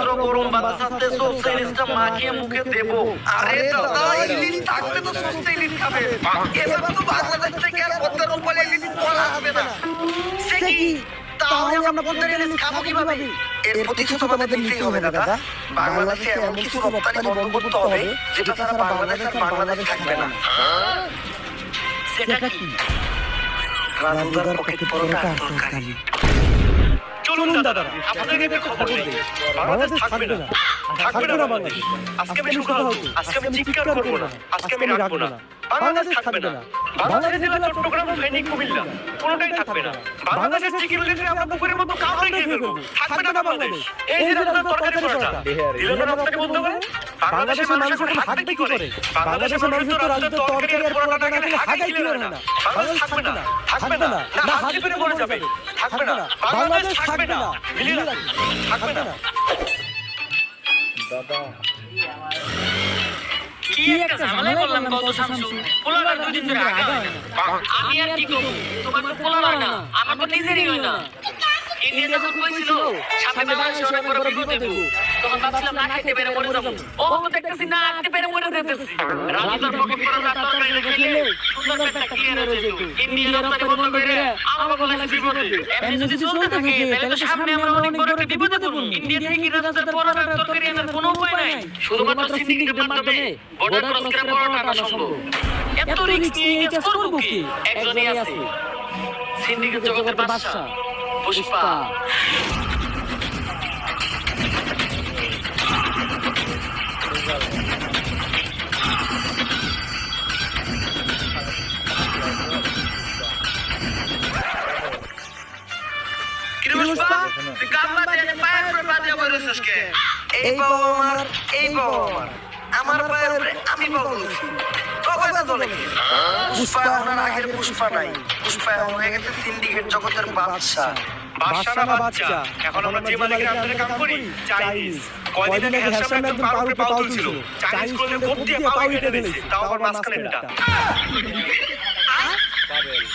গরম বাতাসে সস্তা ইলিশটা মাখিয়ে মুখে দেবো। আরে দাদা, ইলিশ থাকতে তো সস্তা ইলিশ খাবে। এবার তো বাংলাদেশ থেকে আর পদ্মার উপরে ইলিশ পাওয়া যাবে না। সে কি? তাহলে আমরা পদ্মার ইলিশ খাবো কিভাবে? এর প্রতিশোধ আমাদের নিতেই হবে দাদা। বাংলাদেশে এমন কিছু রপ্তানি বন্ধ করতে হবে যেটা ছাড়া বাংলাদেশ থাকবে না। সেটা কি? রাজুদার পকেট পরোটা আর তরকারি। চলুন দাদারা, আপনাদেরকে একটা খবর দেই। বাংলাদেশ থাকবে না, থাকবে না বাংলাদেশ। আজকে আমি সুখা হব, আজকে আমি চিৎকার করবো না, আজকে আমি রাখবো না। বাংলাদেশ থাকবে না। বাংলাদেশ জেলা চট্টগ্রাম, ফেনী, কুমিল্লা কোনোটাই থাকবে না। বাংলাদেশ চিকেন লেগে আমরা পুকুরের মতো কামড়ে খেয়ে ফেলবো। থাকবে না বাংলাদেশ। এই যে রাজুদার তরকারি পরোটা, দিলেন না রপ্তানি বন্ধ করে? বাংলাদেশের মানুষ এখন হাঁটবে কি করে? বাংলাদেশের মানুষ তো রাজুদার তরকারি আর পরোটা না খেলে হাঁটাই ক্লিয়ার হয় না। বাংলাদেশ থাকবে না, থাকবে না, না হাত পেরে মরে যাবে। থাকবে না, বাংলাদেশ থাকবে না, মিলিয়ে রাখবে, থাকবে না। দাদা কি একটা ঝামেলা করলাম কত শামসু, পোলাটা দুই দিন ধরে আগা হয় না। আমি আর কি করব, তোমার তো পোলা হয় না, আমার তো নিজেরই হয় না। ইন্ডিয়া যখন কইছিল সামনে বাংলাদেশে অনেক বড় বিপদ দেব, তখন ভাবছিলাম না খাইতে পেরে মরে যাবো। ও তো দেখতেছি না খাইতে পেরে মরে যেতেছি। রাজুদার পকেট পরোটা তরকারি খেলে সুন্দর একটা ক্লিয়ার হয়ে যেত। ইন্ডিয়া রপ্তানি বন্ধ করে আমার বলে বিপদে। এমনি যদি চলতে থাকে তাহলে তো সামনে আমরা অনেক বড় একটা বিপদে পড়ব। ইন্ডিয়া থেকে রাজুদার পরোটা তরকারি আনার কোনো উপায় নাই, শুধুমাত্র সিন্ডিকেটের মাধ্যমে বর্ডার ক্রস করে পরোটা আনা সম্ভব। এত রিস্ক নিয়ে এই কাজ করব কি? একজনই আছে, সিন্ডিকেট জগতের বাদশা পুষ্পা। এই পাও আমার, এই পাও আমার, আমার পায়ের উপরে আমি পাও বলছি। পুষ্পা এখন আর আগের পুষ্পা নাই। পুষ্পা এখন হয়ে গেছে সিন্ডিকেট জগতের বাদশা। বাদশা না বাচ্চা, এখন আমরা যে মালিকের আন্ডারে কাজ করি, চাইনিজ। কয়দিন আগে হ্যাশট্যাগ একদম পার উপরে পাও তুলছিল, চাইনিজ করলে কোপ দিয়ে পাও কেটে দিয়েছে, তাও আবার মাঝখানে এটা।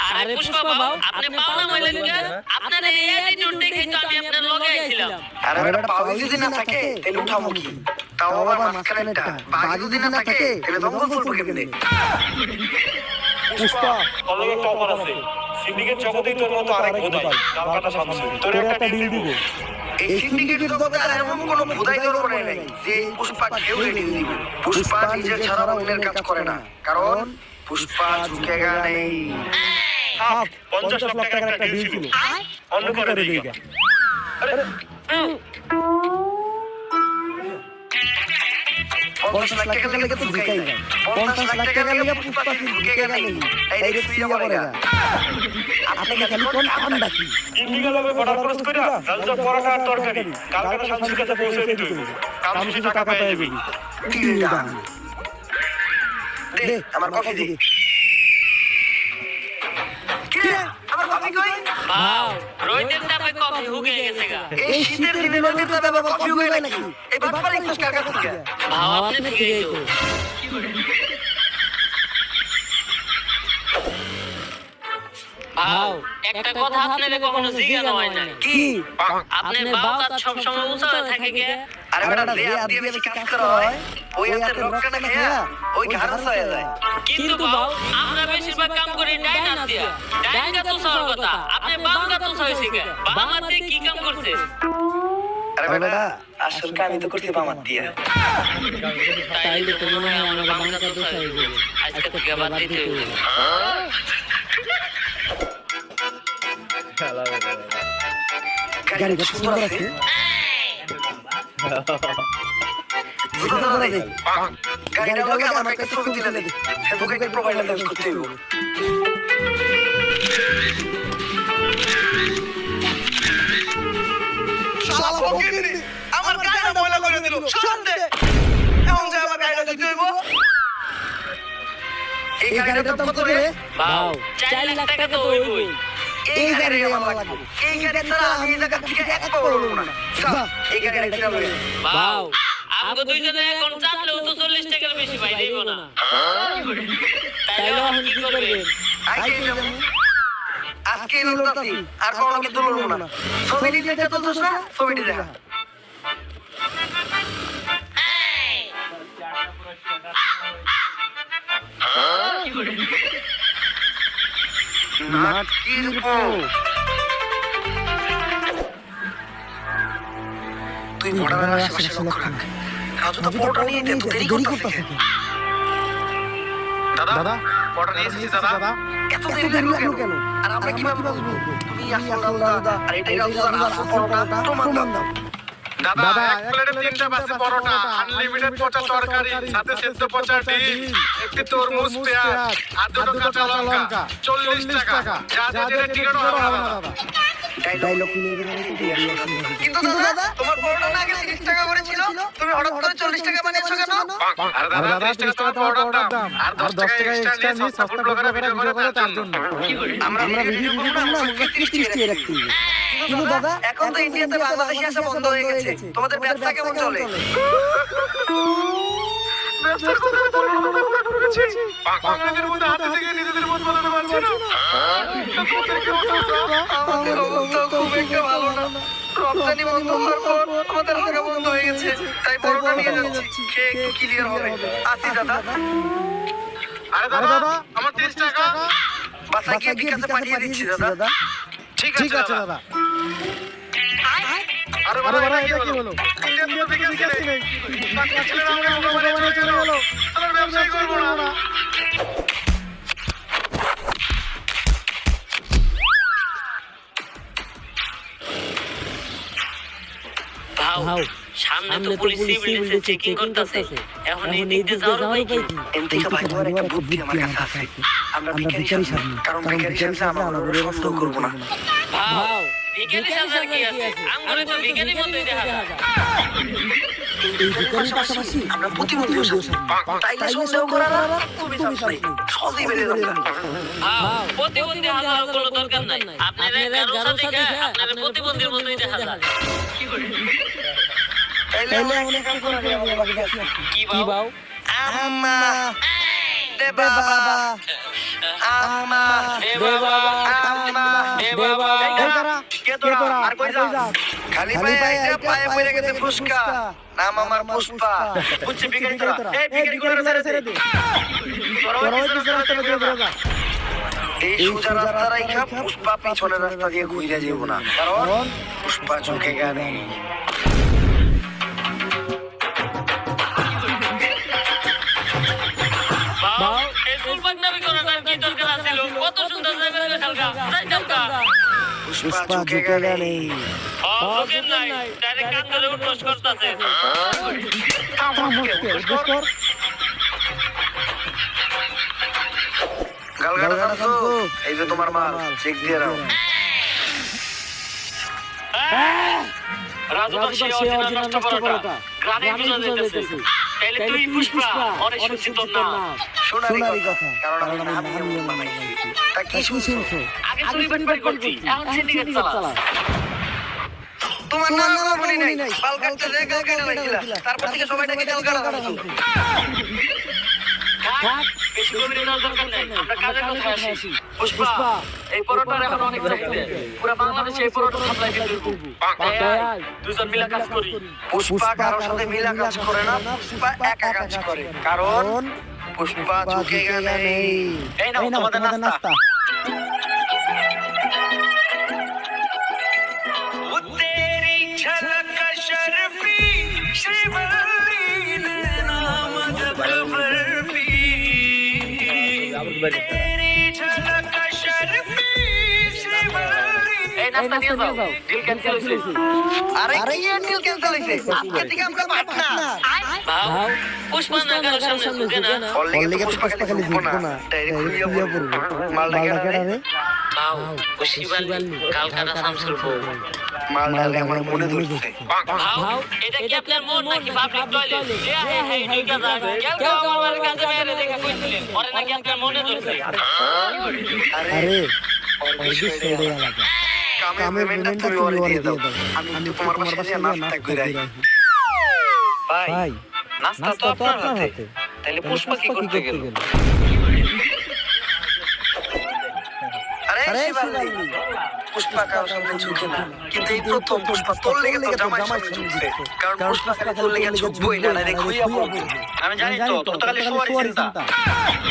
আরে পুষ্পা বাবু, আপনি পাও না মাইলেন কেন? আপনার এই অ্যাটিটিউড দেখে তো আমি আপনার লগে আইছিলাম। আরে বেটা, পাও যদি না থাকে তাহলে উঠাবো কি? তাও আবার মাঝখানে একটা। বাঘ যদি না থাকে তাহলে দঙ্গল করবো কেমনে? পুষ্পা কলকে টপার আছে, সিন্ডিকেট জগতেই তোর মতো আরেক বোধাই কালকাটা শামসু, তোর একটা ডিল দিব। এই সিন্ডিকেট জগতে আর এমন কোনো ভুদাই দরকার নাই যে পুষ্পা কেউ রেডি দিব। পুষ্পা নিজে ছাড়া অন্যের কাজ করে না, কারণ পুষ্পা ঝুঁকেগা নেই। 50 লাখ টাকার একটা ডিল ছিল, অন্য করে দেই গা। আরে 50 লাখ টাকা লেগে তো ঝুঁকাই যায়। 50 লাখ টাকা লেগে পুষ্পা কি ঝুঁকেগা নেই, ডাইরেক্ট ফিরে পড়েগা। আপনি খালি কোন কামটা কি? ইন্ডিগো লবে বর্ডার ক্রস কইরা রাজুদার পরোটা আর তরকারি কালকাটা শামসুর কাছে পৌঁছে দিতে হইব। শামসু টাকা পায় যাবে। দে আমার কফি দে। কি রে, আমার কফি কই? ভাও রোহিতের টাপে কফি হুগে গেছে গা। এই শীতের দিনে রোদের তাপে আবার কফি হয়ে নাকি? এই বাটপারে একটু কাকা থেকে। ভাও আপনি ঠিকই তো। ভাও একটা কথা আপনারে কখনো জিজ্ঞাসা হয় না। কি? আপনার বাও তার সব সময় উঁচা থাকে কে? আরে বেটা, যে হাত দিয়ে বেশি কাজ করা হয় ওই হাতের রক্তটা খেয়া ওই ঘাড় হয়ে যায়। কিন্তু বাও আমরা বেশিরভাগ কাম করি ডাইন হাত দিয়া। ডাইন হাত তো সবার কথা, আপনি বাম হাত তো হইছে কে? বাম হাতে কি কাম করছে? আরে বেটা, আসল কাম তো করতে বাম হাত দিয়া। তাইলে তো মনে হয় আমরা বাম হাত তো হয়ে যাবে। আজকে থেকে বাদ দিতে হইবে। গাড়ি কত সুন্দর আছে। গাড়িটা লাগে আমার কাছে ছবি তুলে দে, ফেসবুকে একটা প্রোফাইল লঞ্চ করতে হইব। শালা ফকির আমার গাড়িটা ময়লা করে দিল। শান্তে এখন যে আমার গাড়িটা দিতে হইব। এই গাড়িটা কত রে? বাও 4 লাখ টাকা তো হইবই। এই গাড়ি আমার লাগবে। এই গাড়ি ছাড়া আমি এই জায়গা থেকে এক পা বলবো না। এই গাড়িটা কিনা লই। বাও আমগো দুইজনে এখন চাপলেও তো 40 টাকার বেশি পাই দেব না। তাইলে এখন কি করবেন? আজকে লড়তাছি আর কোনো কিন্তু লড়বো না। ছবিটি দেখে তো দোষ না, ছবিটি দেখা। নাটকির বউ। তুই বর্ডারের আশেপাশে লক্ষ্য রাখ। রাজু তো বর্ডার নিয়ে এত দেরি করতেছে। দাদা বর্ডার নিয়ে এসেছি দাদা। এত দেরি লাগলো কেন? আর আমরা কিভাবে বুঝবো তুমি আসল দাদা আর এটাই রাজুদার আসল পরোটা? প্রমাণ দাও। দাদা এক প্লেটে 3টা বাসি পরোটা, আনলিমিটেড পচা তরকারি, সাথে সেদ্ধ পচা ডিম, একটি তরমুজ, পেঁয়াজ আর দুটো কাঁচা লঙ্কা, 40 টাকা। যা যা টিকিট হবে না দাদা। ডায়লগ কিন্তু দাদা তোমার পরোটা না আগে 30 টাকা করে ছিল, তুমি হঠাৎ করে 40 টাকা বানিয়েছো কেন? আরে দাদা 30 টাকা তোমার পরোটার দাম, আর 10 টাকা এক্সট্রা নিয়ে সস্তা ফুড ব্লগাররা ভিডিও করে তার জন্য। আমরা ভিডিও করব না, আমরা 30 রাখতে হবে। কিন্তু দাদা এখন তো ইন্ডিয়াতে বাংলাদেশি আসা বন্ধ হয়ে গেছে, তোমাদের ব্যবসা কেমন চলে? ব্যবসার কথা বলেছি, বাঙালিদের মধ্যে হাতে থেকে নিজেদের মত বলাতে পারছি না। আমাদের অবস্থা খুব একটা ভালো না। রপ্তানি বন্ধ হওয়ার পর আমাদের হাঁকা বন্ধ হয়ে গেছে, তাই পরোটা নিয়ে যাচ্ছি, খেয়ে একটু ক্লিয়ার হবে। আসি দাদা। আরে দাদা আমার 30 টাকা। বাসায় গিয়ে বিকাশে পাঠিয়ে দিচ্ছি দাদা। ঠিক আছে দাদা। আরে বাবা এটা কি হলো? ইন্ডিয়ান তো বিকাশ নেই। বাচ্চা ছেলেরা আমরা মোবাইলে চলে গেল। আমরা ব্যবসায় করব না। ভাও সামনে তো পুলিশ সিভিল চেকিং করতেছে, এখন এই দিক দিয়ে যাওয়ার উপায় কি? এমতিকে ভাই তোমার একটা বুদ্ধি আমার কাছে আছে। আমরা ভিখারি সামনে, কারণ ভিখারি সামনে আমরা ওরা সন্দেহ করব না। ভাও ভিখারি সাজার কি আছে? আমগরে তো ভিখারি মতই দেখা যায়। এই ভিখারির পাশাপাশি আমরা প্রতিবন্ধীও সামনে, তাইলে সন্দেহ করার আর তুমি সামনে সহজেই বেরিয়ে যাবে। ভাও প্রতিবন্ধী হওয়ার কোনো দরকার নাই, আপনারা গারোসা দেখে আপনারা প্রতিবন্ধীর মতই দেখা যায়। তাইলে আমরা কি করব? কি ভাও? আম্মা দে বাবা, আম্মা দে বাবা, আম্মা দে বাবা। কে তোরা? আর কই যাস? খালি পায়ে আইটা পায়ে পড়ে গেছে ফুসকা, নাম আমার পুষ্পা। বুঝছি ভিখারি তোরা? এই ভিখারি গুলোরে ছেড়ে দে। তোরা ওই পিছনে রাস্তা দিয়ে ঘুরে যা। এই সোজা রাস্তা রাইখা পুষ্পা পিছনের রাস্তা দিয়ে ঘুরে যাবো না, কারণ পুষ্পা চোখে গানে। ভাও এই ফুলবাগ নামি করার কি দরকার আছিল? কত সুন্দর জায়গা কালকা যাই যাওকা। পুষ্পা চোখে গানে। লোকের নাই ডাইরেক্ট কান ধরে উঠোস করতেছে। গালগাড়া জানছো? এই যে তোমার মাল, চেক দিয়ে দাও। রাজু তো সে অরিজিনাল নষ্ট পরোটা গ্রামে বুঝা যাইতেছে। তাইলে তুই পুষ্পা অনেক সুচিত না শোনারি কথা, কারণ আমি নাম নিয়ে বানাইছি। তা কি শুনছো? আগে চুরি বাটপারি করতি, এখন সিন্ডিকেট চালাস। তোমার নাম বলি নাই, বাল কাটতে যে গাল কেটে লাগিলা, তারপর থেকে সবাইটাকে গালগাড়া জানছো। থাক বেশি গভীরে যাওয়ার দরকার নাই, আমরা কাজের কথায় আসি। পুষ্পা এই পরোটার এখন অনেক চাহিদা, পুরো বাংলাদেশে এই পরোটা সাপ্লাই দিতে করব। তাই দুজন মিলে কাজ করি। পুষ্পা কারোর সাথে মিলা কাজ করে না, পুষ্পা একা কাজ করে, কারণ পুষ্পা চোখে গানে। এই নাও তোমাদের নাস্তা। तेरी झलक शर्फी श्रीवल्ली नाम बर्फी, तेरी झलक शर्फी श्रीवल्ली। এই নাস্তা নিয়ে যাও, ডিল ক্যান্সেল হইছে। আরে কি ডিল ক্যান্সেল হইছে? আজকে থেকে আমরা পার্টনার। ভাও পুষ্পা নাগার সামনে ঝুঁকে না। অলরেডি পুষ্পা খালি জিতবো না, ডাইরেক্ট খুইয়া পড়বো। মালটা কেডা রে? ভাও পুষ্পালি কালকাটা শামসুল বউ। মালটা আমার মনে ধরছে। ভাও এটা কি আপনার মন নাকি পাবলিক টয়লেট? যে এই ঢুকা যায় কেউ আমার কাছে মেরে দেখা কইছিলেন, পরে নাকি আপনার মনে ধরছে। আরে ওই ছেড়ে আলাদা কামে পেমেন্টটা তুমি ওরে দিয়ে দাও, আমি তোমার বাসায় নাস্তা কইরা আই। ভাই নাস্তা তো আপনার হাতে, তাহলে পুষ্পা কি করতে গেল? আরে শিবালি পুষ্পা কারোর সামনে ঝুঁকে না, কিন্তু এই প্রথম পুষ্পা তোর লেগে তোর জামাই সামনে ঝুঁকছে। কারণ পুষ্পা খালি তোর লেগে ঝুঁকবই না, না খুইয়া বলবো। আমি জানি তো তোর তো খালি সবারই চিন্তা,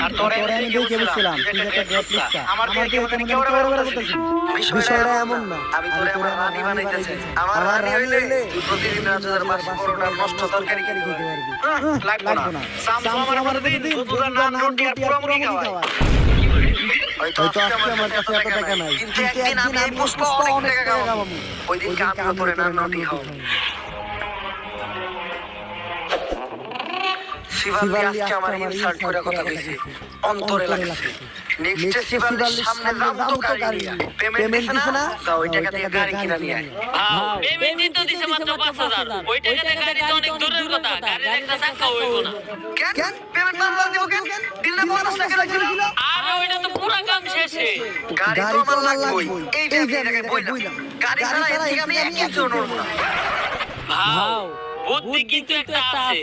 আর তোর আমি দেখে বলছিলাম তুই একটা গ্যাপ লিস্টা আমার দিকে মানে কেউ বড় বড় করতেছিস। বিষয়টা এমন না, আমি তোরে আমার রানী বানাইতেছি। আমার রানী হইলে তুই প্রতিদিন রাজুদার বাসি পরোটা নষ্ট তরকারি খেতে পারবি। লাগবে না সামসু আমার দিন দুধের নান রুটি আর পুরো মুড়ি খাওয়া। হয়তো আজকে আমার কাছে এত টাকা নাই, কিন্তু একদিন আমি পুষ্পা অনেক টাকা কামাবো। ওই দিন আমিও তোরে নান রুটি খাওয়াবো। শিবালি আজকে আমার ইনসাল্ট করে কথা কইছে, অন্তরে লাগছে। নেক্সট শিবালির সামনে যাবো তো গাড়ি নিয়ে। পেমেন্ট দিছ না? যাও ওই টাকা দিয়ে গাড়ি কিনা নিয়ে আয়। পেমেন্ট তো দিছে মাত্র 5000, ওই টাকাতে গাড়ি তো অনেক দূরের কথা, গাড়ির একটা চাকা হইবো না। কেন পেমেন্ট না দিব কেন? দিলে 50 টাকা লাগছিল। আরে ওইটা তো পুরো কাম শেষে। গাড়ি তো আমার লাগবেই, এই জায়গায় বইলাম। গাড়ি ছাড়া এর থেকে আমি এক কিছু নড়বো না। ভাও বুদ্ধি কিন্তু একটা আছে।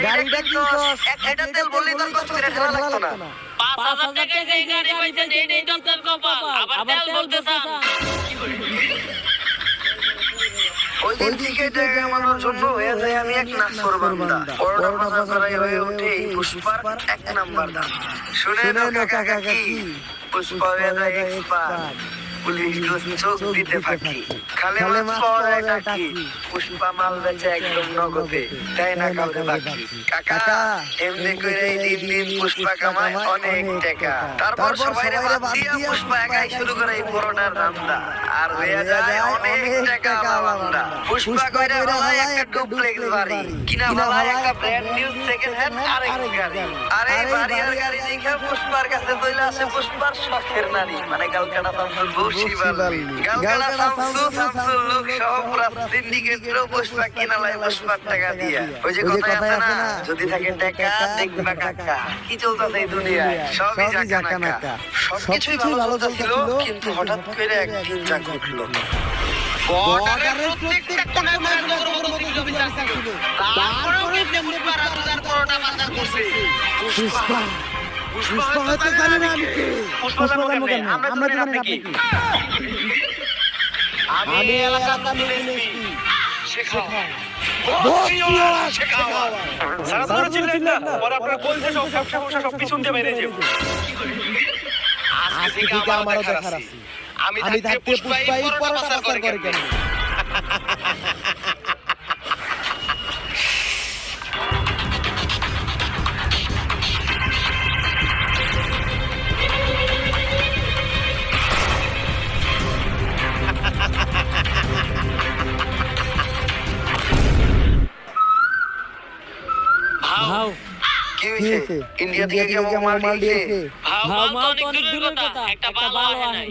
গাড়িটা কিন্তু একটা তেল বললেই তো কষ্ট করে ঢালা লাগতো না। 5000 টাকায় যে গাড়ি পাইছেন এইটাই তো তার কপাল, আবার তেল বলতেছেন। ওই দিন থেকে টাকা কামানোর জন্য হয়ে যায় আমি এক নাসর বান্দা। বড়টা বাজার করাই হয়ে ওঠে এই পুষ্পার এক নাম্বার দাম। শুনে না কাকা কি পুষ্পা হয়ে যায় এক্সপার্ট, পুলিশ চোখ দিতে ফাঁকি, খালে মাছ পাওয়া যায় টাকি, পুষ্পা মাল বেচে একদম নগদে, তাই না কাউকে বাকি। কাকা এমনি করে দিন দিন পুষ্পা কামায় অনেক টাকা। তারপর সবাই বাদ দিয়া পুষ্পা একাই শুরু করে এই পরোটার ধান্দা, আর হয়ে যায় অনেক টাকা বান্দা। পুষ্পা কইরা ভালাই একটা ডুপ্লেক্স বাড়ি, কিনা ভালাই একটা ব্র্যান্ড নিউ সেকেন্ড হ্যান্ড আরেক গাড়ি। আর এই বাড়ি আর গাড়ি দেখে পুষ্পার কাছে চলে আসে পুষ্পার শখের নারী, মানে গালকাটা শামসুল শিবালি। গালকাটা শামসুল লোক সহ পুরা সিন্ডিকেটেরও পুষ্পা কিনা লাই পুষ্পার টাকা দিয়া। ওই যে কথা আছে না, যদি থাকে টাকা দেখবা কাকা। কি চলতেছে এই দুনিয়ায়? সবই জাকা নাকা। সবকিছুই ভালো চলতেছিল, কিন্তু হঠাৎ করে একদিন যা ঘটলো। বর্ডারের প্রত্যেকটা কোণায় কোণায় মতো বিচার ছিল। তারপরেও কেমনে পুষ্পা রাজুদার পরোটা বাজার করছে। পুষ্পা হয়তো জানি না আমি কে। পুষ্পা জানো কেমনে? আমরা জানি আপনি কি? আমি এলাকার মিলেছি। শেখাও। সারা তোরা চিনলেন না, পরে আপনার কোন সব পিছন দিয়ে মেরে যাবে। আজকে থেকে আমারও দেখার আছে। আমি থাকতে পুষ্পাই পরোটা বাজার করে কেন? ভাও কি হইছে? ইন্ডিয়া থেকে কি আমার মাল দিয়েছে? ভাও মাল তো অনেক দূরের কথা, একটা ভালো আহে নাই।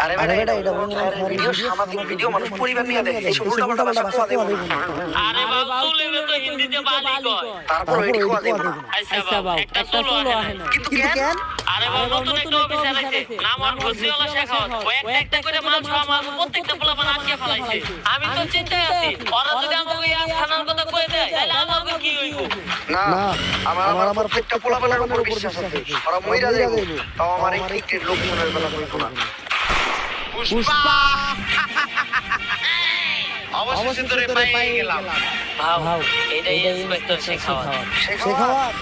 আরে বেটা এটা ভিডিও, সামাজিক ভিডিও, মানুষ পরিবার নিয়ে দেখে, এইসব উল্টাপাল্টা ভাষা কোয়া দেব না। আরে ভাও চলে তো হিন্দিতে বালি কয়। তারপর এটি কোয়া দেব না। আচ্ছা ভাও একটা সোলো আহে নাই। কিন্তু কেন? আরে ভাও নতুন একটা অফিসার আছে, নাম আর ঘসিওয়ালা শেখাওয়াত। ও একটা করে মাল আমার প্রত্যেকটা পোলাপান আটকে ফেলাইছে। আমি তো চিন্তায় আছি, ওরা যদি আমাকে এই থানার কথা কয়ে দেয়, তাহলে আমাকে কি হইব? না, আমার প্রত্যেকটা পোলাপানের উপর বিশ্বাস আছে। ওরা মইরা যাইব, তাও আমার এই ক্রিকেট লোকজনের কথা কইব না। পুষ্পা অবশেষে তোরে পেয়ে গেলাম। ভাও এটাই ইন্সপেক্টর শেখাওয়াত। শেখাওয়াত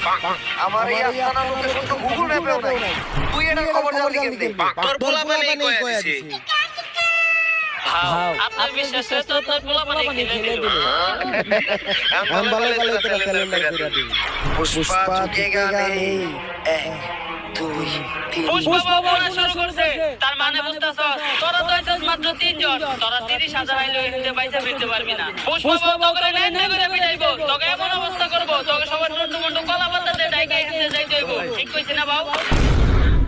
আমার এই আস্তানার লোকেশন তো গুগল ম্যাপেও নাই। তুই এটা খবর জানলি কেমনে? তোর পোলাপানই কয়ে দিছে। ভাও আপনার বিশ্বাস হয় তো তোর পোলাপান খেলে দিল। আমি ভালো তোরা ক্যালেন্ডার করে দিই। পুষ্পা ঝুঁকেগা নেই, 1 2 3। পুষ্পা বলা শুরু করছে, তার মানে বুঝতাছ তোরা তো আইছস মাত্র 3 জন, তোরা 30,000 আইলে হিন্দে পয়সা ফিরতে পারবি না। পুষ্পা তোকে লাইন করে পিটাইবো, তোকে এমন অবস্থা করব, তোকে সবার নটু মন্টু কলা পাতা দিয়ে ডাইকে হিন্দে যাইতে হইব। ঠিক কইছি না ভাও?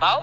ভাও